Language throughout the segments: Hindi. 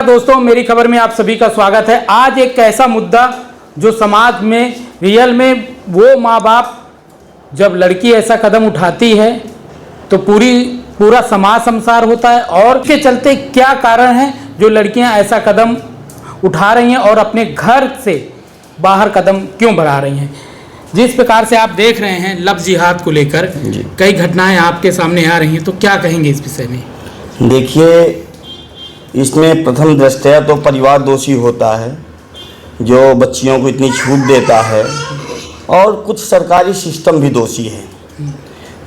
दोस्तों, मेरी खबर में आप सभी का स्वागत है। आज एक ऐसा मुद्दा जो समाज में रियल में वो माँ बाप जब लड़की ऐसा कदम उठाती है तो पूरा समाज शर्मसार होता है। और इसके चलते क्या कारण है जो लड़कियां ऐसा कदम उठा रही हैं और अपने घर से बाहर कदम क्यों बढ़ा रही हैं। जिस प्रकार से आप देख रहे हैं लव जिहाद को लेकर कई घटनाएं आपके सामने आ रही हैं, तो क्या कहेंगे इस विषय में। देखिए, इसमें प्रथम दृष्टया तो परिवार दोषी होता है जो बच्चियों को इतनी छूट देता है, और कुछ सरकारी सिस्टम भी दोषी है।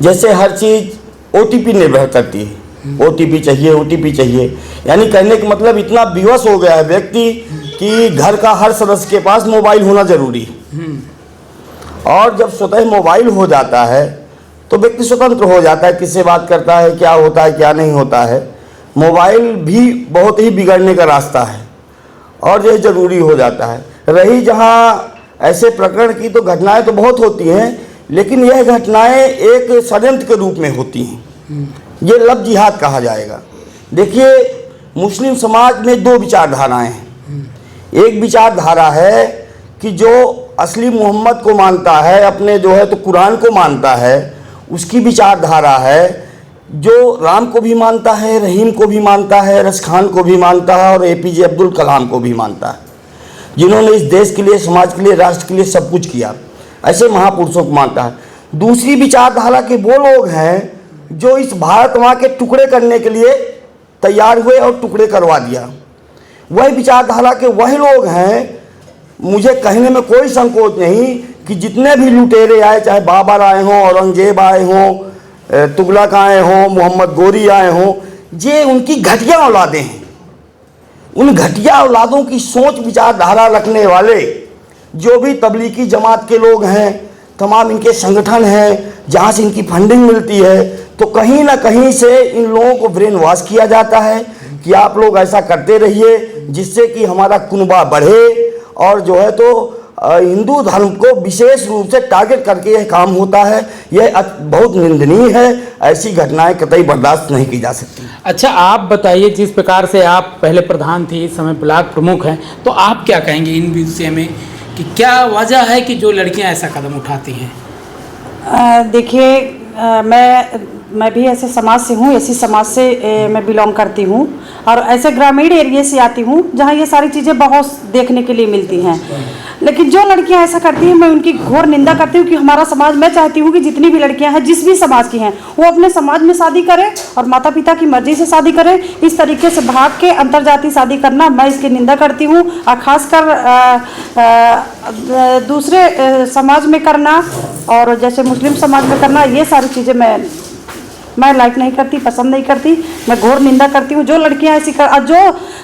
जैसे हर चीज़ ओटीपी निर्भर करती है, ओटीपी चाहिए, यानी कहने का मतलब इतना विवश हो गया है व्यक्ति कि घर का हर सदस्य के पास मोबाइल होना जरूरी है। और जब स्वतः मोबाइल हो जाता है तो व्यक्ति स्वतंत्र हो जाता है, किससे बात करता है, क्या होता है क्या नहीं होता है। मोबाइल भी बहुत ही बिगड़ने का रास्ता है और यह ज़रूरी हो जाता है। रही जहाँ ऐसे प्रकरण की तो घटनाएं तो बहुत होती हैं, लेकिन यह घटनाएं एक षड्यंत्र के रूप में होती हैं। ये लव जिहाद कहा जाएगा। देखिए, मुस्लिम समाज में दो विचारधाराएं हैं। एक विचारधारा है कि जो असली मोहम्मद को मानता है, अपने जो है तो कुरान को मानता है, उसकी विचारधारा है। जो राम को भी मानता है, रहीम को भी मानता है, रसखान को भी मानता है और एपीजे अब्दुल कलाम को भी मानता है, जिन्होंने इस देश के लिए, समाज के लिए, राष्ट्र के लिए सब कुछ किया। ऐसे महापुरुषों को मानता है। दूसरी विचारधारा के वो लोग हैं जो इस भारत माँ के टुकड़े करने के लिए तैयार हुए और टुकड़े करवा दिया। वही विचारधारा के वही लोग हैं, मुझे कहने में कोई संकोच नहीं कि जितने भी लुटेरे आए, चाहे बाबर आए हों, औरंगजेब आए हों, तुगलक आए हों, मोहम्मद गोरी आए हों, ये उनकी घटिया औलादें हैं। उन घटिया औलादों की सोच विचारधारा रखने वाले जो भी तबलीगी जमात के लोग हैं, तमाम इनके संगठन हैं, जहाँ से इनकी फंडिंग मिलती है, तो कहीं ना कहीं से इन लोगों को ब्रेन वॉश किया जाता है कि आप लोग ऐसा करते रहिए जिससे कि हमारा कुनबा बढ़े। और जो है तो हिंदू धर्म को विशेष रूप से टारगेट करके यह काम होता है। यह बहुत निंदनीय है। ऐसी घटनाएं कतई बर्दाश्त नहीं की जा सकती। अच्छा, आप बताइए, जिस प्रकार से आप पहले प्रधान थी, इस समय ब्लॉक प्रमुख हैं, तो आप क्या कहेंगे इन विषय में कि क्या वजह है कि जो लड़कियां ऐसा कदम उठाती हैं। देखिए, मैं भी ऐसे समाज से हूँ, ऐसी समाज से मैं बिलोंग करती हूँ और ऐसे ग्रामीण एरिया से आती हूँ जहाँ ये सारी चीज़ें बहुत देखने के लिए मिलती हैं। लेकिन जो लड़कियां ऐसा करती हैं, मैं उनकी घोर निंदा करती हूँ कि हमारा समाज, मैं चाहती हूँ कि जितनी भी लड़कियां हैं, जिस भी समाज की हैं, वो अपने समाज में शादी करें और माता पिता की मर्जी से शादी करें। इस तरीके से भाग के अंतर्जातीय शादी करना, मैं इसकी निंदा करती हूँ। और ख़ासकर दूसरे समाज में करना और जैसे मुस्लिम समाज में करना, ये सारी चीज़ें मैं लाइक नहीं करती, पसंद नहीं करती। मैं घोर निंदा करती हूँ। जो लड़कियाँ ऐसी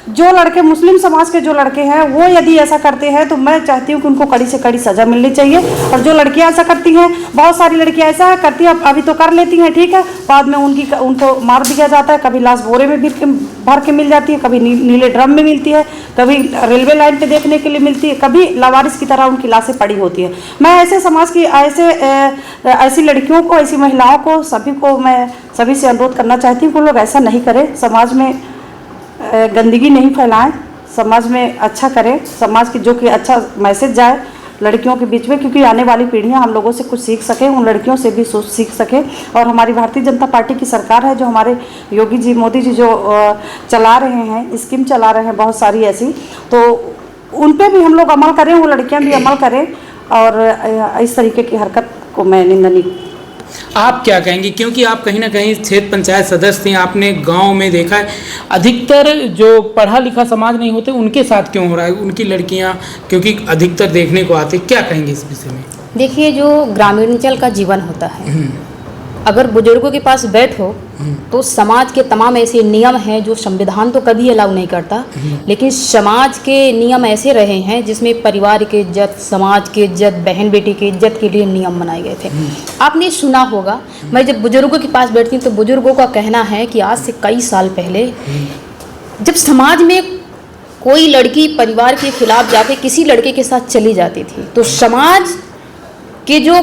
जो लड़के मुस्लिम समाज के जो लड़के हैं, वो यदि ऐसा करते हैं तो मैं चाहती हूँ कि उनको कड़ी से कड़ी सज़ा मिलनी चाहिए। और जो लड़कियाँ ऐसा करती हैं, बहुत सारी लड़कियाँ ऐसा करती हैं, अभी तो कर लेती हैं, ठीक है, बाद में उनको मार दिया जाता है। कभी लाश बोरे में भर के मिल जाती है, कभी नीले ड्रम में मिलती है, कभी रेलवे लाइन पर देखने के लिए मिलती है, कभी लावारिस की तरह उनकी लाशें पड़ी होती है। मैं ऐसे समाज की ऐसी लड़कियों को, ऐसी महिलाओं को, सभी से अनुरोध करना चाहती हूँ कि लोग ऐसा नहीं करें। समाज में गंदगी नहीं फैलाएं, समाज में अच्छा करें, समाज की जो कि अच्छा मैसेज जाए लड़कियों के बीच में, क्योंकि आने वाली पीढ़ियां हम लोगों से कुछ सीख सकें, उन लड़कियों से भी सोच सीख सकें। और हमारी भारतीय जनता पार्टी की सरकार है, जो हमारे योगी जी, मोदी जी जो चला रहे हैं, स्कीम चला रहे हैं बहुत सारी ऐसी, तो उन पर भी हम लोग अमल करें, वो लड़कियाँ भी अमल करें। और इस तरीके की हरकत को मैं निंदनीय। आप क्या कहेंगी, क्योंकि आप कहीं ना कहीं क्षेत्र पंचायत सदस्य थी, आपने गांव में देखा है अधिकतर जो पढ़ा लिखा समाज नहीं होते उनके साथ क्यों हो रहा है, उनकी लड़कियां क्योंकि अधिकतर देखने को आते, क्या कहेंगे इस विषय में। देखिए, जो ग्रामीणांचल का जीवन होता है, अगर बुजुर्गों के पास बैठो तो समाज के तमाम ऐसे नियम हैं जो संविधान तो कभी अलाउ नहीं करता, लेकिन समाज के नियम ऐसे रहे हैं जिसमें परिवार की इज्जत, समाज की इज्जत, बहन बेटी की इज्जत के लिए नियम बनाए गए थे। आपने सुना होगा, मैं जब बुजुर्गों के पास बैठती हूँ तो बुजुर्गों का कहना है कि आज से कई साल पहले जब समाज में कोई लड़की परिवार के खिलाफ जाके किसी लड़के के साथ चली जाती थी तो समाज के जो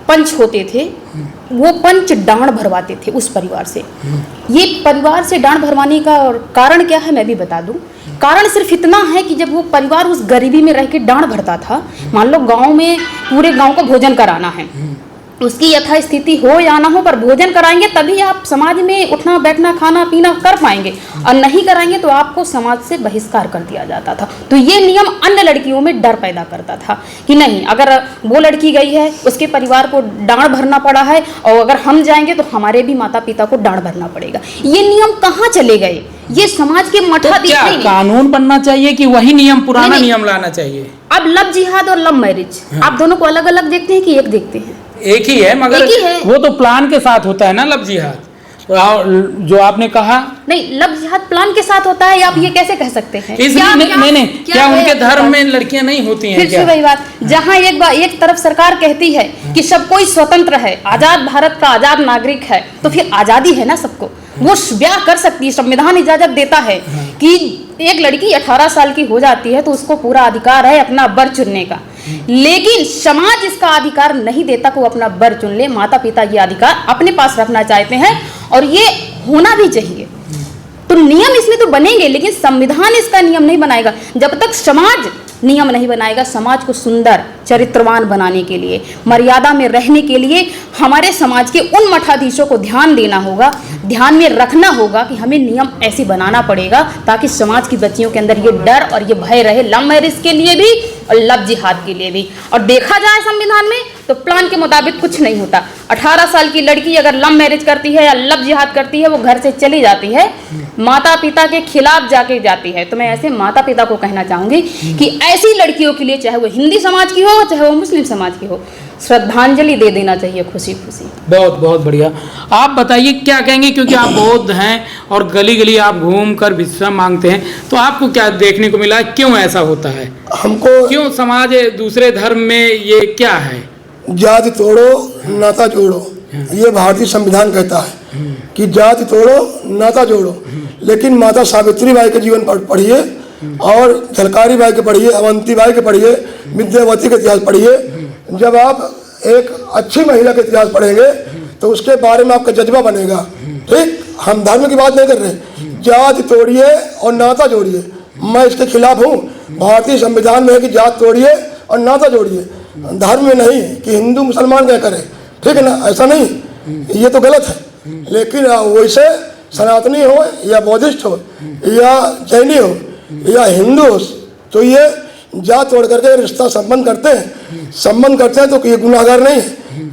पंच होते थे वो पंच डांड भरवाते थे उस परिवार से। ये परिवार से डांड भरवाने का कारण क्या है मैं भी बता दूं। कारण सिर्फ इतना है कि जब वो परिवार उस गरीबी में रह के डांड भरता था, मान लो गांव में पूरे गांव को भोजन कराना है, उसकी यथा स्थिति हो या ना हो पर भोजन कराएंगे तभी आप समाज में उठना बैठना खाना पीना कर पाएंगे, और नहीं कराएंगे तो आपको समाज से बहिष्कार कर दिया जाता था। तो ये नियम अन्य लड़कियों में डर पैदा करता था कि नहीं, अगर वो लड़की गई है उसके परिवार को डांड भरना पड़ा है और अगर हम जाएंगे तो हमारे भी माता पिता को डांड भरना पड़ेगा। ये नियम कहाँ चले गए? ये समाज के मठाधीश क्या नहीं। कानून बनना चाहिए कि वही नियम पुराना नहीं। नियम लाना चाहिए? अब लव जिहाद और लव मैरिज आप दोनों को अलग अलग देखते हैं कि एक देखते हैं? एक ही है, मगर एक ही है। वो तो प्लान के साथ होता है ना लव जिहाद। जो आपने कहा नहीं, लव जिहाद प्लान के साथ होता है, आप ये कैसे कह सकते हैं? इसलिए नहीं, क्या उनके धर्म में लड़कियां नहीं होती हैं फिर क्या? से वही बात, जहाँ एक तरफ सरकार कहती है कि सब कोई स्वतंत्र है, आजाद भारत का आजाद नागरिक है, तो फिर आजादी है ना सबको, वो ब्याह कर सकती है, संविधान इजाजत देता है कि एक लड़की 18 साल की हो जाती है तो उसको पूरा अधिकार है अपना वर चुनने का। लेकिन समाज इसका अधिकार नहीं देता कि वो अपना वर चुन ले। माता पिता ये अधिकार अपने पास रखना चाहते हैं और ये होना भी चाहिए। तो नियम इसमें तो बनेंगे, लेकिन संविधान इसका नियम नहीं बनाएगा। जब तक समाज नियम नहीं बनाएगा, समाज को सुंदर चरित्रवान बनाने के लिए, मर्यादा में रहने के लिए हमारे समाज के उन मठाधीशों को ध्यान देना होगा, ध्यान में रखना होगा कि हमें नियम ऐसे बनाना पड़ेगा ताकि समाज की बच्चियों के अंदर ये डर और ये भय रहे, लव मैरिज के लिए भी और लव जिहाद के लिए भी। और देखा जाए संविधान में तो प्लान के मुताबिक कुछ नहीं होता। 18 साल की लड़की अगर लव मैरिज करती है या लव जिहाद करती है, वो घर से चली जाती है, माता पिता के खिलाफ जाके जाती है। तो मैं ऐसे माता पिता को कहना चाहूंगी कि ऐसी लड़कियों के लिए, चाहे वो हिंदी समाज की हो चाहे वो मुस्लिम समाज की हो, श्रद्धांजलि दे देना चाहिए खुशी खुशी। बहुत बहुत बढ़िया। आप बताइए क्या कहेंगे, क्योंकि आप बौद्ध हैं और गली गली आप घूम कर विश्राम मांगते हैं, तो आपको क्या देखने को मिला, क्यों ऐसा होता है? हमको क्यों समाज दूसरे धर्म में ये क्या है? जाति तोड़ो नाता जोड़ो, ये भारतीय संविधान कहता है कि जाति तोड़ो नाता जोड़ो। लेकिन माता सावित्री बाई के जीवन पढ़िए और झलकारी बाई के पढ़िए, अवंती बाई के पढ़िए, विद्यावती का इतिहास पढ़िए। जब आप एक अच्छी महिला का इतिहास पढ़ेंगे तो उसके बारे में आपका जज्बा बनेगा। ठीक, हम धर्म की बात नहीं कर रहे, जाति तोड़िए और नाता जोड़िए, मैं इसके खिलाफ हूँ। भारतीय संविधान में है कि जात तोड़िए और नाता जोड़िए, धर्म में नहीं कि हिंदू मुसलमान क्या करे, ठीक है ना, ऐसा नहीं, ये तो गलत है। लेकिन वैसे सनातनी हो या बौद्धिस्ट हो या जैनी हो या हिंदू हो, तो ये जात तोड़ करके रिश्ता संबंध करते हैं तो ये गुनाहगार नहीं है,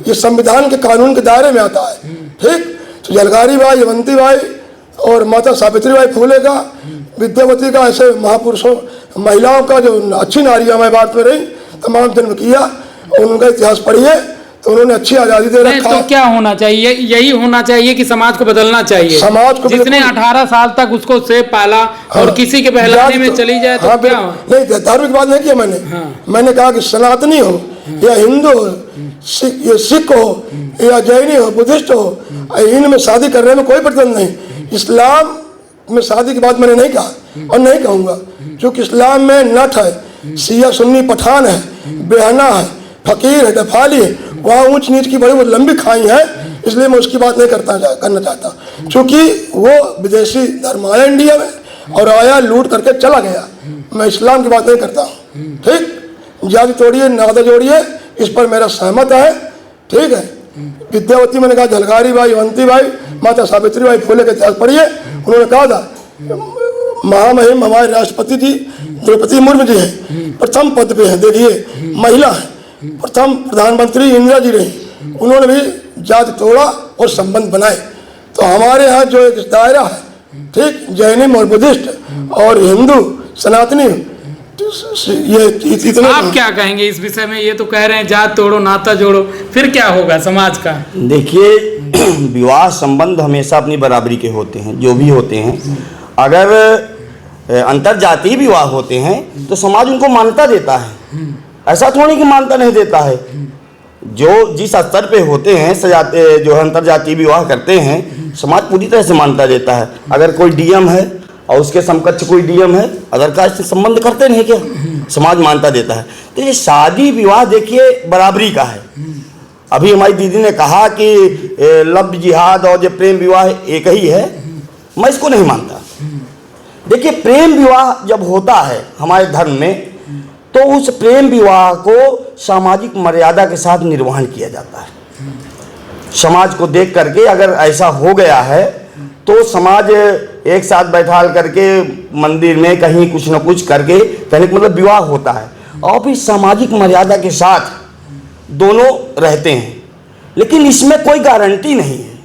ये संविधान के कानून के दायरे में आता है। ठीक, तो झलकारी बाई, अवंती बाई और माता सावित्री बाई फुले का, विद्यावती का, ऐसे महापुरुषों महिलाओं का जो अच्छी नारियां हमारे भारत में रही, तमाम जन्म किया, और उनका इतिहास पढ़िए तो उन्होंने अच्छी आज़ादी दे रखा तो क्या होना चाहिए? यही होना चाहिए कि समाज को बदलना चाहिए। समाज को जिसने 18 साल तक उसको सेब पाला और किसी के बहलाने में चली जाए तो क्या हो? नहीं, धार्मिक बात नहीं किया मैंने। मैंने कहा कि सनातनी हो या हिंदू हो, सिख हो या जैनी हो, बुद्धिस्ट हो, इनमें शादी करने में कोई प्रतिबंध नहीं। इस्लाम में शादी की बात मैंने नहीं कहा और नहीं कहूँगा, क्योंकि इस्लाम में नट है, शिया सुन्नी पठान है, बेहना है, फकीर है, दफाली है, वहाँ ऊंच नीच की बड़ी लंबी खाई है, इसलिए मैं उसकी बात नहीं करना चाहता, क्योंकि वो विदेशी धर्म आया इंडिया में और आया लूट करके चला गया। मैं इस्लाम की बात नहीं करता हूँ। ठीक, जाति तोड़िए नाता जोड़िए, इस पर मेरा सहमत है। ठीक है, विद्यावती मैंने कहा, झलकारी बाई, अवंती बाई, माता सावित्री बाई फुले का इतिहास पढ़िए। उन्होंने कहा था, महामहिम हमारे राष्ट्रपति जी द्रौपदी मुर्मू जी हैं, प्रथम पद पे हैं, देखिए महिला है, प्रथम प्रधानमंत्री इंदिरा जी रही, उन्होंने भी जाति तोड़ा और संबंध बनाए। तो हमारे यहाँ जो एक दायरा है, ठीक, जैनिम और बुद्धिस्ट और हिंदू सनातनी, ये इतने। आप क्या कहेंगे इस विषय में? ये तो कह रहे हैं जात तोड़ो नाता जोड़ो, फिर क्या होगा समाज का? देखिए, विवाह संबंध हमेशा अपनी बराबरी के होते हैं, जो भी होते हैं। अगर अंतर जातीय विवाह होते हैं तो समाज उनको मान्यता देता है, ऐसा थोड़ी कि मान्यता नहीं देता है। जो जिस स्तर पे होते हैं जो अंतर जातीय विवाह करते हैं, समाज पूरी तरह से मान्यता देता है। अगर कोई डीएम है और उसके समकक्ष कोई डीएम है, अदर कास्ट से संबंध करते नहीं क्या, समाज मान्यता देता है। तो ये शादी विवाह देखिए बराबरी का है। अभी हमारी दीदी ने कहा कि लव जिहाद और जो प्रेम विवाह एक ही है, मैं इसको नहीं मानता। देखिए, प्रेम विवाह जब होता है हमारे धर्म में, तो उस प्रेम विवाह को सामाजिक मर्यादा के साथ निर्वहन किया जाता है। समाज को देख करके अगर ऐसा हो गया है तो समाज एक साथ बैठाल करके मंदिर में कहीं कुछ न कुछ करके कहने का मतलब विवाह होता है, और फिर सामाजिक मर्यादा के साथ दोनों रहते हैं। लेकिन इसमें कोई गारंटी नहीं है।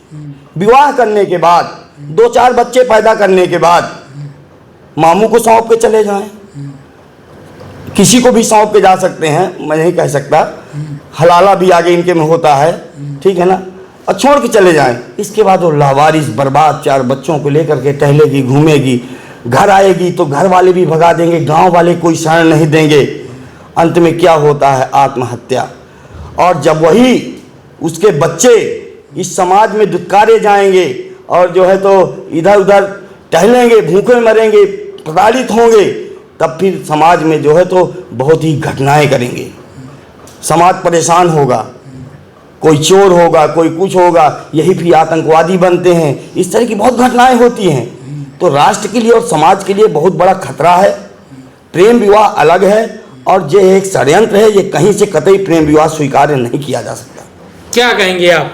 विवाह करने के बाद 2-4 बच्चे पैदा करने के बाद मामू को सौंप के चले जाएं, किसी को भी सौंप के जा सकते हैं, मैं नहीं कह सकता, हलाला भी आगे इनके में होता है, ठीक है ना, और छोड़ के चले जाएं। इसके बाद वो लावारिस बर्बाद 4 बच्चों को लेकर के टहलेगी, घूमेगी, घर आएगी तो घर वाले भी भगा देंगे, गांव वाले कोई शरण नहीं देंगे। अंत में क्या होता है? आत्महत्या। और जब वही उसके बच्चे इस समाज में दुत्कारे जाएंगे और जो है तो इधर उधर टहलेंगे, भूखे मरेंगे, प्रताड़ित होंगे, तब फिर समाज में जो है तो बहुत ही घटनाएं करेंगे, समाज परेशान होगा, कोई चोर होगा, कोई कुछ होगा, यही फिर आतंकवादी बनते हैं। इस तरह की बहुत घटनाएं होती हैं। तो राष्ट्र के लिए और समाज के लिए बहुत बड़ा खतरा है। प्रेम विवाह अलग है और ये एक षड्यंत्र है, ये कहीं से कतई प्रेम विवाह स्वीकार्य नहीं किया जा सकता। क्या कहेंगे आप?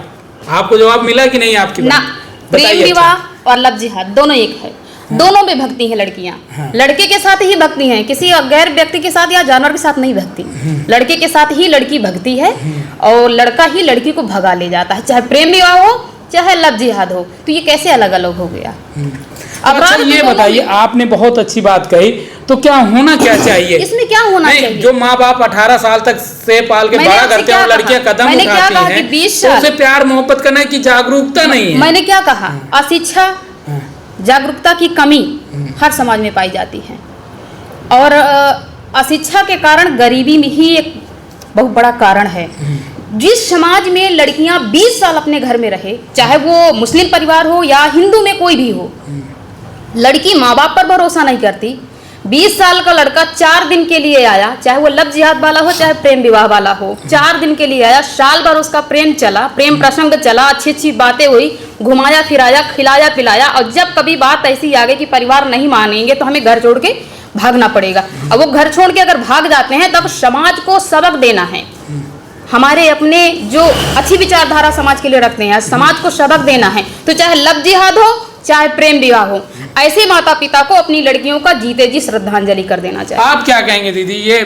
आपको जवाब मिला कि नहीं आपकी ना? बात? प्रेम बताइए। विवाह और लव जिहाद दोनों एक है। दोनों में भक्ति है लड़कियां। लड़के के साथ ही भक्ति है, किसी गैर व्यक्ति के साथ या जानवर के साथ नहीं भक्ति। लड़के के साथ ही लड़की भक्ति है और लड़का ही लड़की को भगा ले जाता है, चाहे प्रेम विवाह हो चाहे लव जिहाद हो। तो ये कैसे अलग अलग हो गया? अच्छा, ये बताइए, आपने बहुत अच्छी बात कही, तो क्या होना क्या चाहिए इसमें? क्या होना नहीं, चाहिए? जो माँ बाप 18 साल तक से पाल के मैंने बड़ा आपसे करते हैं और क्या लड़कियां कहा? कदम मैंने क्या उठाती कहा हैं, कि 20 तो साल उसे प्यार मोहब्बत करने की जागरूकता नहीं है। मैंने क्या कहा? अशिक्षा, जागरूकता की कमी हर समाज में पाई जाती है और अशिक्षा के कारण गरीबी में ही एक बहुत बड़ा कारण है। जिस समाज में लड़कियां 20 साल अपने घर में रहे, चाहे वो मुस्लिम परिवार हो या हिंदू में कोई भी हो, लड़की माँ बाप पर भरोसा नहीं करती। 20 साल का लड़का 4 दिन के लिए आया, चाहे वो लव जिहाद वाला हो चाहे प्रेम विवाह वाला हो, 4 दिन के लिए आया, साल भर उसका प्रेम चला, प्रेम प्रसंग चला, अच्छी अच्छी बातें हुई, घुमाया फिराया, खिलाया पिलाया, और जब कभी बात ऐसी आ गई कि परिवार नहीं मानेंगे तो हमें घर छोड़ के भागना पड़ेगा। अब वो घर छोड़ के अगर भाग जाते हैं तब समाज को सबक देना है। हमारे अपने जो अच्छी विचारधारा समाज के लिए रखते हैं, समाज को सबक देना है। तो चाहे लव जिहाद हो चाहे प्रेम विवाह हो, ऐसे माता पिता को अपनी लड़कियों का जीते जी श्रद्धांजलि कर देना चाहिए। आप क्या कहेंगे दीदी? ये